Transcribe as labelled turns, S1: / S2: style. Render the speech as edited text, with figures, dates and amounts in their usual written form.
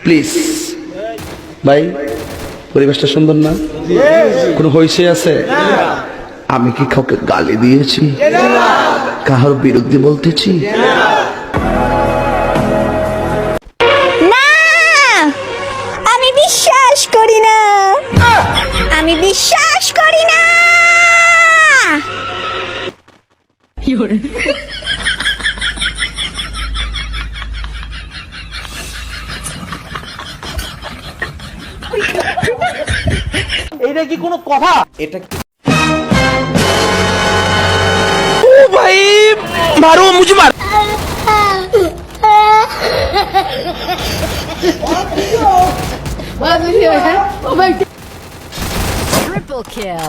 S1: Please ভাই, পরিবেশটা সুন্দর না? কোনো হইছে আছে? আমি কি কাউকে গালি দিয়েছি? কাহার বিরুদ্ধে বলতেছি?
S2: না, আমি বিশ্বাস করি না, আমি বিশ্বাস করি না।
S3: এটা কি কোনো কথা?
S1: এটা কি
S3: ও ভাই মারো মুঝে মার।
S4: Triple kill.